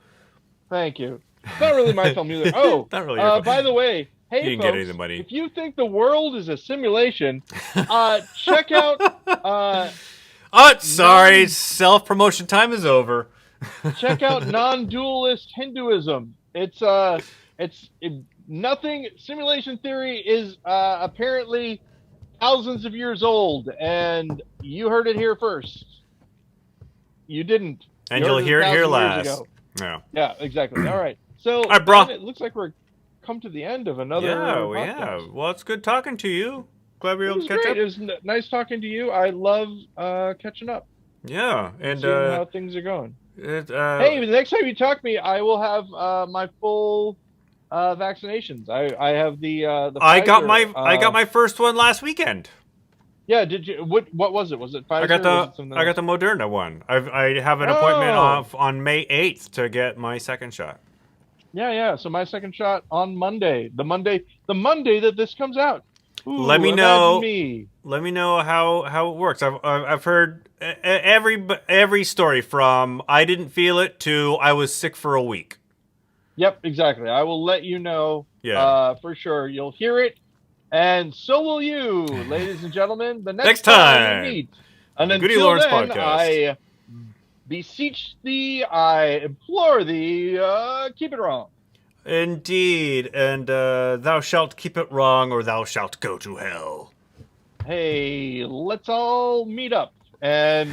Thank you. It's not really my film either. Oh, Not really your film. by the way, hey, You didn't folks, get any of the money. if you think the world is a simulation, check out Sorry. Self-promotion time is over. check out non-dualist Hinduism. It's nothing. Simulation theory is apparently thousands of years old, and you heard it here first. You didn't. And You you'll heard hear it here 1,000 years last. ago. Yeah. Yeah, exactly. All right. So, right, bro. Ben, it looks like we're come to the end of another. Yeah, we podcast. have. Well, it's good talking to you. Glad we were It able was to catch great. up. It was nice talking to you. I love catching up, Yeah, and seeing how things are going. hey, Hey, the next time you talk to me, I will have my full vaccinations. I have the I got Pfizer, my I got my first one last weekend. Yeah, did you? What was it? Was it Pfizer? I got or was the it something I got else? the Moderna one. I have an appointment Oh. on May 8th to get my second shot. Yeah. So my second shot on Monday. The Monday that this comes out. Ooh, Let me imagine know. Me. Let me know how it works. I've heard every story from I didn't feel it to I was sick for a week. Yep, exactly. I will let you know. Yeah. For sure. You'll hear it, and so will you, ladies and gentlemen. The next Next time. we meet. And The until GudeLaurance then, podcast. I beseech thee, I implore thee, keep it wrong. Indeed, and thou shalt keep it wrong, or thou shalt go to hell. Hey, let's all meet up and